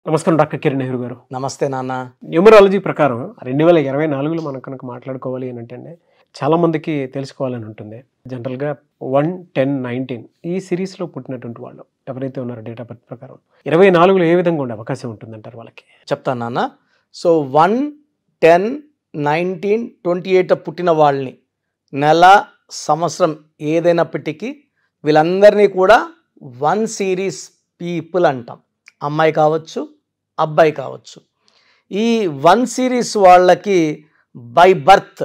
నమస్కారం డాక్టర్ కిరణ్ నెహ్రూ గారు. నమస్తే నాన్న. న్యూమరాలజీ ప్రకారం 2024లో మనం కనుక మాట్లాడుకోవాలి అని అంటే చాలా మందికి తెలుసుకోవాలని ఉంటుంది. జనరల్గా 1, 10, 19 ఈ సిరీస్లో పుట్టినటువంటి వాళ్ళు ఎవరైతే ఉన్నారో డేట్ ఆఫ్ బర్త్ ప్రకారం 24లో ఏ విధంగా ఉండే అవకాశం ఉంటుందంటారు వాళ్ళకి? చెప్తాను నాన్న. సో 1, 10, 19, 28 పుట్టిన వాళ్ళని నెల సంవత్సరం ఏదైనప్పటికీ వీళ్ళందరినీ కూడా 1 సిరీస్ పీపుల్ అంటాం. అమ్మాయి కావచ్చు, అబ్బాయి కావచ్చు. ఈ 1 సిరీస్ వాళ్ళకి బై బర్త్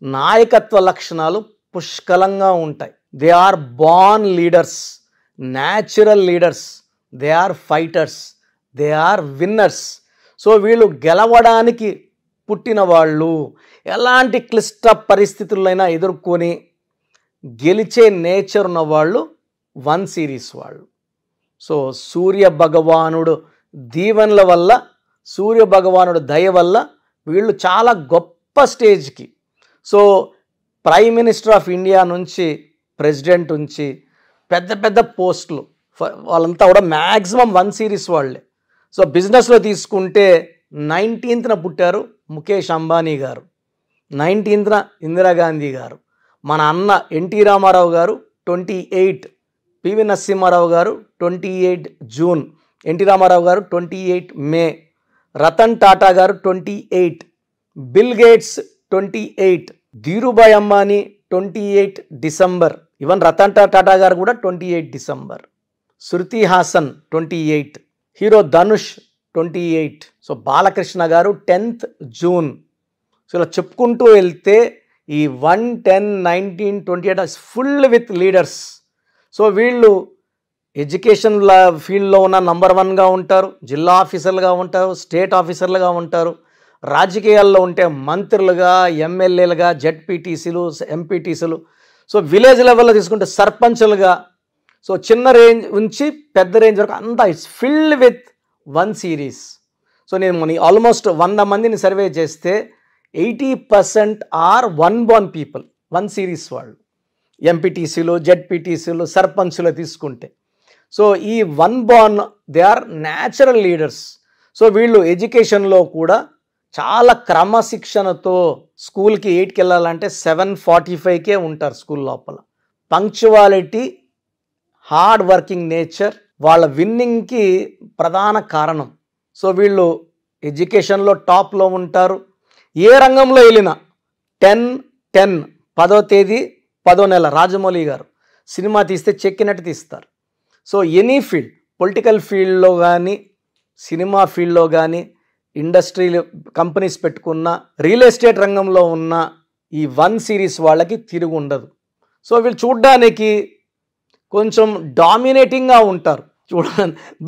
నాయకత్వ లక్షణాలు పుష్కలంగా ఉంటాయి. They are born leaders, natural leaders, they are fighters, they are winners. So వీళ్ళు గెలవడానికి పుట్టిన వాళ్ళు, ఎలాంటి క్లిష్ట పరిస్థితులైనా ఎదుర్కొని గెలిచే నేచర్ ఉన్న వాళ్ళు 1 సిరీస్ వాళ్ళు. సో సూర్య భగవానుడు దీవెనల వల్ల, సూర్య భగవానుడు దయ వల్ల వీళ్ళు చాలా గొప్ప స్టేజ్కి, so prime minister of India నుంచి ప్రెసిడెంట్ నుంచి పెద్ద పెద్ద పోస్టులు వాళ్ళంతా కూడా మ్యాక్సిమం 1 సిరీస్ వాళ్ళే. సో బిజినెస్లో తీసుకుంటే 19th పుట్టారు ముఖేష్ అంబానీ గారు, 19th ఇందిరాగాంధీ గారు, మన అన్న ఎన్టీ రామారావు గారు 28, పివి నరసింహారావు గారు 28 జూన్, ఎన్టీ రామారావు గారు 28 మే, రతన్ టాటా గారు 28, Bill Gates 28, Dhirubhai Ambani 28 December, even Ratan Tata గారు కూడా 28 December, Shruti Haasan 28, hero Dhanush 28, so Balakrishna గారు 10th జూన్. సో ఇలా చెప్పుకుంటూ వెళ్తే ఈ 1, 10, 19, 28 ఫుల్ విత్ లీడర్స్. సో వీళ్ళు ఎడ్యుకేషన్ ఫీల్డ్లో ఉన్న నంబర్ 1గా ఉంటారు, జిల్లా ఆఫీసర్లుగా ఉంటారు, స్టేట్ ఆఫీసర్లుగా ఉంటారు, రాజకీయాల్లో ఉంటే మంత్రులుగా, ఎమ్మెల్యేలుగా, జెడ్పీటీసీలు, ఎంపీటీసీలు, సో విలేజ్ లెవెల్లో తీసుకుంటే సర్పంచులుగా, సో చిన్న రేంజ్ నుంచి పెద్ద రేంజ్ వరకు అంతా it's filled with 1 series. So నేను ఆల్మోస్ట్ 100 మందిని సర్వే చేస్తే 80% ఆర్ 1 born పీపుల్, 1 సిరీస్ వాళ్ళు. ఎంపీటీసీలు, జెడ్పీటీసీలు, సర్పంచులు తీసుకుంటే సో ఈ 1 born they are natural leaders. So వీళ్ళు ఎడ్యుకేషన్లో కూడా చాలా క్రమశిక్షణతో, స్కూల్కి 8కి వెళ్ళాలంటే 7:45కే ఉంటారు స్కూల్ లోపల. పంక్చువాలిటీ, హార్డ్ వర్కింగ్ నేచర్ వాళ్ళ విన్నింగ్కి ప్రధాన కారణం. సో వీళ్ళు ఎడ్యుకేషన్లో టాప్లో ఉంటారు. ఏ రంగంలో వెళ్ళినా 10/10 10వ తేదీ 10వ నెల రాజమౌళి గారు సినిమా తీస్తే చెక్కినట్టు తీస్తారు. సో ఎనీ ఫీల్డ్, పొలిటికల్ ఫీల్డ్లో కానీ, సినిమా ఫీల్డ్లో కానీ, ఇండస్ట్రీ కంపెనీస్ పెట్టుకున్న, రియల్ ఎస్టేట్ రంగంలో ఉన్న ఈ 1 సిరీస్ వాళ్ళకి తిరుగు ఉండదు. సో వీళ్ళు చూడ్డానికి కొంచెం డామినేటింగ్గా ఉంటారు.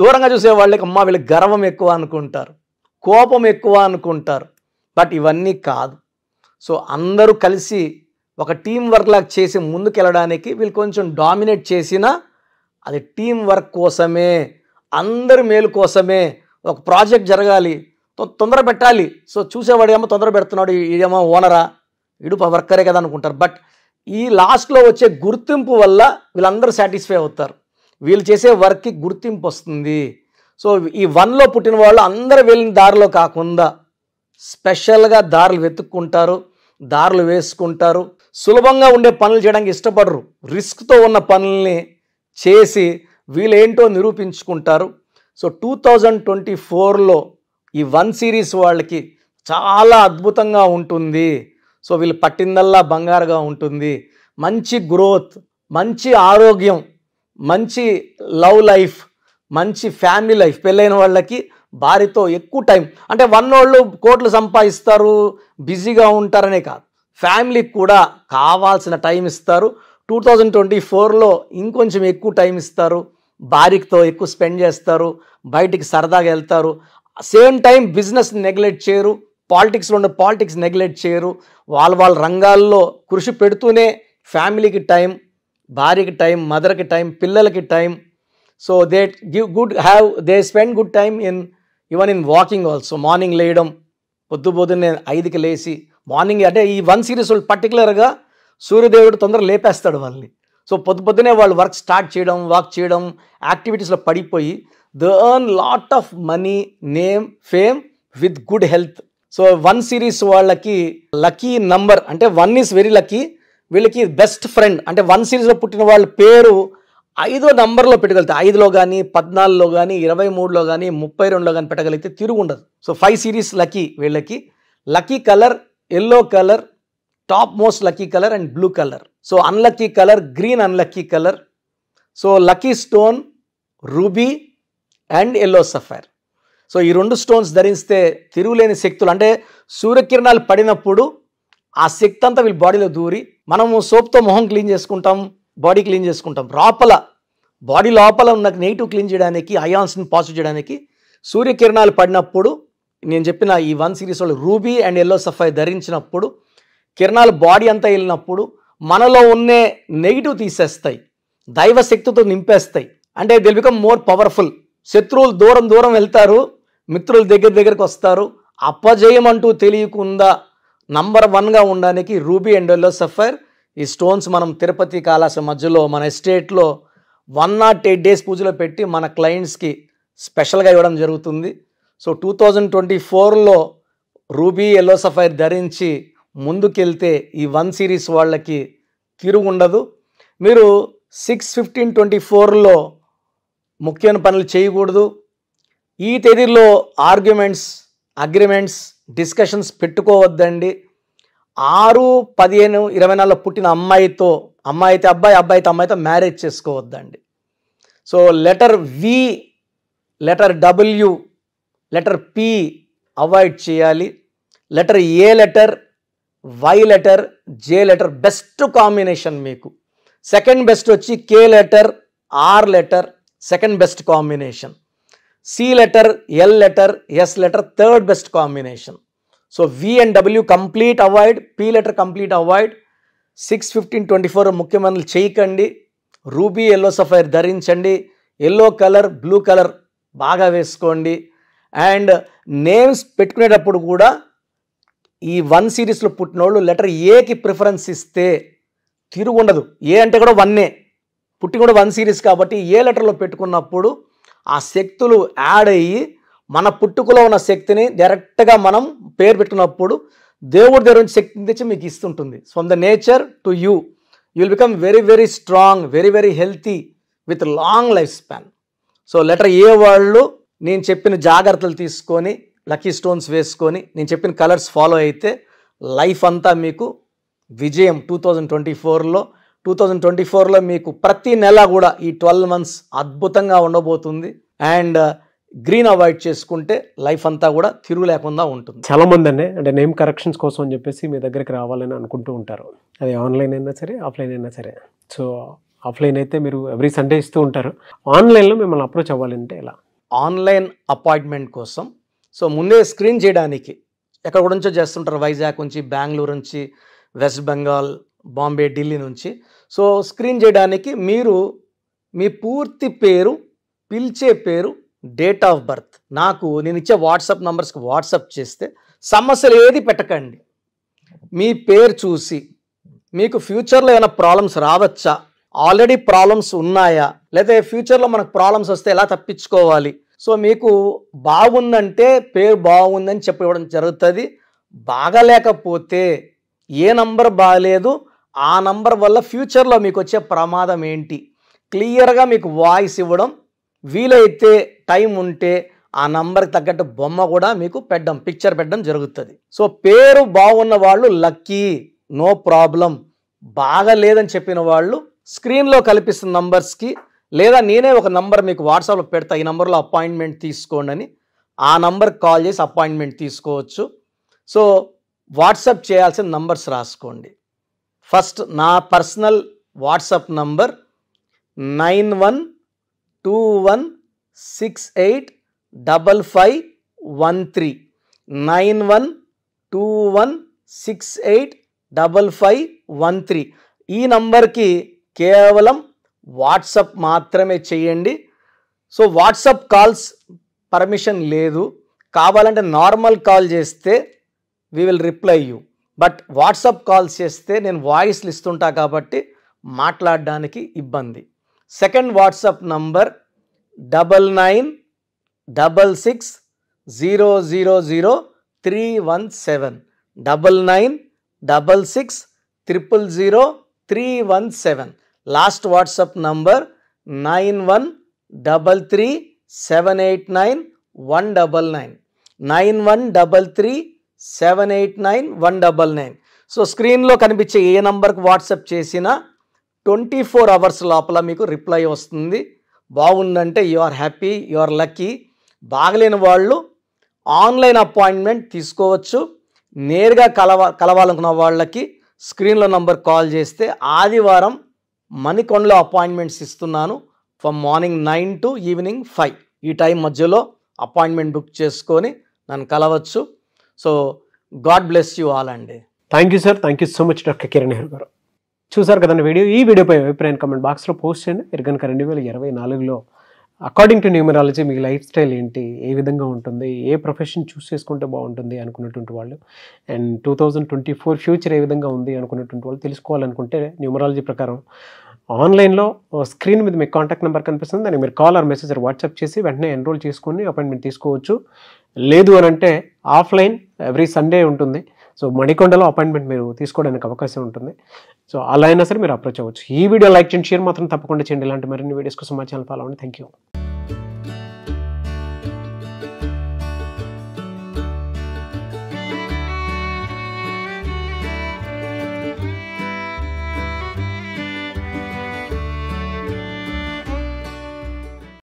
దూరంగా చూసే వాళ్ళకి అమ్మ వీళ్ళకి గర్వం ఎక్కువ అనుకుంటారు, కోపం ఎక్కువ అనుకుంటారు. బట్ ఇవన్నీ కాదు. సో అందరూ కలిసి ఒక టీం వర్క్ లాగా చేసి ముందుకెళ్ళడానికి వీళ్ళు కొంచెం డామినేట్ చేసినా అది టీం వర్క్ కోసమే, అందరి మేలు కోసమే. ఒక ప్రాజెక్ట్ జరగాలి, తొందర పెట్టాలి. సో చూసేవాడు ఏమో తొందర పెడుతున్నాడు, ఇదేమో ఓనరా, ఇడు వర్కరే కదా అనుకుంటారు. బట్ ఈ లాస్ట్లో వచ్చే గుర్తింపు వల్ల వీళ్ళందరూ సాటిస్ఫై అవుతారు. వీళ్ళు చేసే వర్క్కి గుర్తింపు వస్తుంది. సో ఈ 1లో పుట్టిన వాళ్ళు అందరూ వెళ్ళిన దారిలో కాకుండా స్పెషల్గా దారులు వెతుక్కుంటారు, దారులు వేసుకుంటారు. సులభంగా ఉండే పనులు చేయడానికి ఇష్టపడరు, రిస్క్తో ఉన్న పనుల్ని చేసి వీళ్ళేంటో నిరూపించుకుంటారు. సో 2024లో ఈ 1 సిరీస్ వాళ్ళకి చాలా అద్భుతంగా ఉంటుంది. సో వీళ్ళు పట్టిందల్లా బంగారుగా ఉంటుంది. మంచి గ్రోత్, మంచి ఆరోగ్యం, మంచి లవ్ లైఫ్, మంచి ఫ్యామిలీ లైఫ్. పెళ్ళైన వాళ్ళకి భార్యతో ఎక్కువ టైం, అంటే 1 వాళ్ళు కోట్లు సంపాదిస్తారు, బిజీగా ఉంటారనే కాదు, ఫ్యామిలీకి కూడా కావాల్సిన టైం ఇస్తారు. 2024లో ఇంకొంచెం ఎక్కువ టైం ఇస్తారు, భార్యతో ఎక్కువ స్పెండ్ చేస్తారు, బయటికి సరదాగా వెళ్తారు. సేమ్ టైం బిజినెస్ నెగ్లెక్ట్ చేయరు, పాలిటిక్స్లో ఉండే పాలిటిక్స్ నెగ్లెక్ట్ చేయరు. వాళ్ళ రంగాల్లో కృషి పెడుతూనే ఫ్యామిలీకి టైం, భార్యకి టైం, మదర్కి టైం, పిల్లలకి time. So they they spend good time even in walking also. Morning లేయడం, పొద్దున్నే 5కి లేచి మార్నింగ్, అంటే ఈ 1 సిరీస్ వాళ్ళు పర్టికులర్గా సూర్యదేవుడు తొందరగా లేపేస్తాడు వాళ్ళని. సో పొద్దునే వాళ్ళు వర్క్ స్టార్ట్ చేయడం, వాక్ చేయడం, యాక్టివిటీస్లో పడిపోయి they earn lot of money, name, fame with good health. So 1 series వాళ్ళకి లక్కీ నంబర్ అంటే 1 ఈస్ వెరీ లక్కీ. వీళ్ళకి బెస్ట్ ఫ్రెండ్ అంటే 1 సిరీస్లో పుట్టిన వాళ్ళ పేరు 5వ నంబర్లో పెట్టగలిగితే 5లో కానీ 14లో కానీ 23లో కానీ 32లో కానీ పెట్టగలిగితే తిరుగు ఉండదు. సో 5 సిరీస్ లక్కీ వీళ్ళకి. Lucky colour yellow colour, top most lucky colour and blue colour. So unlucky colour green, unlucky colour. So lucky stone ruby and yellow sapphire. So ఈ 2 స్టోన్స్ ధరిస్తే తిరుగులేని శక్తులు అంటే సూర్యకిరణాలు పడినప్పుడు ఆ శక్తి అంతా వీళ్ళ బాడీలో దూరి, మనము సోప్తో మొహం క్లీన్ చేసుకుంటాం, బాడీ క్లీన్ చేసుకుంటాం, బాడీ లోపల ఉన్న నెగిటివ్ క్లీన్ చేయడానికి, అయాన్స్ని పాజిటివ్ చేయడానికి సూర్యకిరణాలు పడినప్పుడు నేను చెప్పిన ఈ 1 సిరీస్ వాళ్ళు రూబీ అండ్ ఎల్లో సఫైర్ ధరించినప్పుడు కిరణాలు బాడీ అంతా వెళ్ళినప్పుడు మనలో ఉన్నే నెగిటివ్ తీసేస్తాయి, దైవ శక్తితో నింపేస్తాయి. అంటే దిల్ బికమ్ మోర్ పవర్ఫుల్. శత్రువులు దూరం దూరం వెళ్తారు, మిత్రులు దగ్గరికి వస్తారు. అపజయం అంటూ తెలియకుండా నంబర్ 1గా ఉండడానికి రూబీ అండ్ ఎల్లో సఫైర్ ఈ స్టోన్స్ మనం తిరుపతి కాళాశ్రీ మధ్యలో మన ఎస్టేట్లో 108 days పూజలో పెట్టి మన క్లయింట్స్కి స్పెషల్గా ఇవ్వడం జరుగుతుంది. సో 2024లో రూబీ ఎల్లో సఫైర్ ధరించి ముందుకెళ్తే ఈ 1 సిరీస్ వాళ్ళకి తిరుగు ఉండదు. మీరు 6/15/24లో ముఖ్యమైన పనులు చేయకూడదు. ఈ తేదీలో ఆర్గ్యుమెంట్స్, అగ్రిమెంట్స్, డిస్కషన్స్ పెట్టుకోవద్దండి. 6/15/24లో పుట్టిన అమ్మాయితో, అమ్మాయి అయితే అబ్బాయి, అబ్బాయి అయితే అమ్మాయితో మ్యారేజ్ చేసుకోవద్దండి. So letter V, letter W, letter P avoid చేయాలి. Letter A letter, Y letter, J letter best combination మీకు. సెకండ్ బెస్ట్ వచ్చి K letter, R letter second best combination. C letter, L letter, S letter third best combination. So V and W complete avoid, P letter complete avoid. 6/15/24 ముఖ్యమైన చేయకండి. Ruby yellow sapphire ధరించండి. Yellow colour, blue colour బాగా వేసుకోండి. And names పెట్టుకునేటప్పుడు కూడా ఈ 1 సిరీస్లో పుట్టిన వాళ్ళు లెటర్ ఏకి ప్రిఫరెన్స్ ఇస్తే తిరుగుండదు. ఏ అంటే కూడా 1ఏ, పుట్టి కూడా 1 సిరీస్ కాబట్టి ఏ లెటర్లో పెట్టుకున్నప్పుడు ఆ శక్తులు యాడ్ అయ్యి మన పుట్టుకలో ఉన్న శక్తిని డైరెక్ట్గా మనం పేరు పెట్టుకున్నప్పుడు దేవుడి దగ్గర నుంచి శక్తిని తెచ్చి మీకు ఇస్తుంటుంది. From the nature to you will become very very strong, very very healthy with long life span. So letter A వాళ్ళు నేను చెప్పిన జాగ్రత్తలు తీసుకొని లక్కీ స్టోన్స్ వేసుకొని నేను చెప్పిన కలర్స్ ఫాలో అయితే లైఫ్ అంతా మీకు విజయం. 2024లో మీకు ప్రతి నెల కూడా ఈ 12 months అద్భుతంగా ఉండబోతుంది. అండ్ గ్రీన్ అవాయిడ్ చేసుకుంటే లైఫ్ అంతా కూడా తిరుగు లేకుండా ఉంటుంది. చాలా మంది అంటే నేమ్ కరెక్షన్స్ కోసం అని చెప్పేసి మీ దగ్గరికి రావాలని అనుకుంటూ ఉంటారు. అది ఆన్లైన్ అయినా సరే, ఆఫ్లైన్ అయినా సరే. సో ఆఫ్లైన్ అయితే మీరు ఎవ్రీ సండే ఇస్తూ ఉంటారు. ఆన్లైన్లో మిమ్మల్ని అప్రోచ్ అవ్వాలంటే ఎలా? ఆన్లైన్ అపాయింట్మెంట్ కోసం సో ముందే స్క్రీన్ చేయడానికి ఎక్కడ నుంచో చేస్తుంటారు, వైజాగ్ నుంచి, బెంగళూరు నుంచి, వెస్ట్ బెంగాల్, బాంబే, ఢిల్లీ నుంచి. సో స్క్రీన్ చేయడానికి మీరు మీ పూర్తి పేరు, పిలిచే పేరు, డేట్ ఆఫ్ బర్త్ నాకు నేను ఇచ్చే వాట్సాప్ నంబర్స్కి వాట్సాప్ చేస్తే సమస్యలు ఏది పెట్టకండి. మీ పేరు చూసి మీకు ఫ్యూచర్లో ఏమైనా ప్రాబ్లమ్స్ రావచ్చా, ఆల్రెడీ ప్రాబ్లమ్స్ ఉన్నాయా, లేదా ఫ్యూచర్లో మనకు ప్రాబ్లమ్స్ వస్తే ఎలా తప్పించుకోవాలి. సో మీకు బాగుందంటే పేరు బాగుందని చెప్పడం జరుగుతుంది. బాగాలేకపోతే ఏ నంబర్ బాగాలేదు, ఆ నంబర్ వల్ల ఫ్యూచర్లో మీకు వచ్చే ప్రమాదం ఏంటి క్లియర్గా మీకు వాయిస్ ఇవ్వడం, వీలైతే టైం ఉంటే ఆ నంబర్కి తగ్గట్టు బొమ్మ కూడా మీకు పిక్చర్ పెట్టడం జరుగుతుంది. సో పేరు బాగున్న వాళ్ళు లక్కీ, నో ప్రాబ్లం. బాగా లేదని చెప్పిన వాళ్ళు స్క్రీన్లో కల్పిస్తున్న నంబర్స్కి, లేదా నేనే ఒక నంబర్ మీకు వాట్సాప్లో పెడతా, ఈ నంబర్లో అపాయింట్మెంట్ తీసుకోండి అని, ఆ నంబర్కి కాల్ చేసి అపాయింట్మెంట్ తీసుకోవచ్చు. సో వాట్సాప్ చేయాల్సిన నంబర్స్ రాసుకోండి. ఫస్ట్ నా పర్సనల్ వాట్సాప్ నంబర్ 9121685513 9121685513. ఈ నంబర్కి కేవలం వాట్సాప్ మాత్రమే చేయండి. సో వాట్సాప్ కాల్స్ పర్మిషన్ లేదు, కావాలంటే నార్మల్ కాల్ చేస్తే we will reply you. But WhatsApp calls చేస్తే నేను వాయిస్లు ఇస్తుంటా కాబట్టి మాట్లాడడానికి ఇబ్బంది. Second WhatsApp number 9966000317 9966000317. Last WhatsApp number 9133789199 9133789199. So స్క్రీన్లో కనిపించే ఏ నంబర్కి వాట్సాప్ చేసినా 24 అవర్స్ లోపల మీకు రిప్లై వస్తుంది. బాగుందంటే you are happy, you are lucky. బాగలేని వాళ్ళు ఆన్లైన్ అపాయింట్మెంట్ తీసుకోవచ్చు. నేరుగా కలవాలనుకున్న వాళ్ళకి స్క్రీన్లో నంబర్ కాల్ చేస్తే ఆదివారం మణికొండలో అపాయింట్మెంట్స్ ఇస్తున్నాను. ఫ్రమ్ మార్నింగ్ 9 to ఈవినింగ్ 5 ఈ టైం మధ్యలో అపాయింట్మెంట్ బుక్ చేసుకొని నన్ను కలవచ్చు. So God bless you all అండి. Thank you sir, thank you so much doctor Kiran Nehru garu. చూసారు కదండి వీడియో. ఈ వీడియోపై అభిప్రాయం కామెంట్ బాక్స్లో పోస్ట్ చేయండి. మీరు కనుక 2024లో అకార్డింగ్ టు న్యూమరాలజీ మీ లైఫ్ స్టైల్ ఏంటి, ఏ విధంగా ఉంటుంది, ఏ ప్రొఫెషన్ చూస్ చేసుకుంటే బాగుంటుంది అనుకున్నటువంటి వాళ్ళు, అండ్ 2024 ఫ్యూచర్ ఏ విధంగా ఉంది అనుకున్నటువంటి వాళ్ళు తెలుసుకోవాలనుకుంటే న్యూమరాలజీ ప్రకారం ఆన్లైన్లో స్క్రీన్ మీద మీకు కాంటాక్ట్ నెంబర్ కనిపిస్తుంది. దానికి మీరు కాల్ ఆర్ మెసేజ్ వాట్సాప్ చేసి వెంటనే ఎన్రోల్ చేసుకొని అపాయింట్మెంట్ తీసుకోవచ్చు. లేదు అని అంటే ఆఫ్లైన్ ఎవ్రీ సండే ఉంటుంది. సో మణికొండలో అపాయింట్మెంట్ మీరు తీసుకోవడానికి అవకాశం ఉంటుంది. సో అలా అయినా సరే మీరు అప్రోచ్ అవ్వచ్చు. ఈ వీడియో లైక్ చేయండి, షేర్ మాత్రం తప్పకుండా చేయండి. ఇలాంటి మరిన్ని వీడియోస్ కోసం మా ఛానల్ ఫాలో అవ్వండి. Thank you.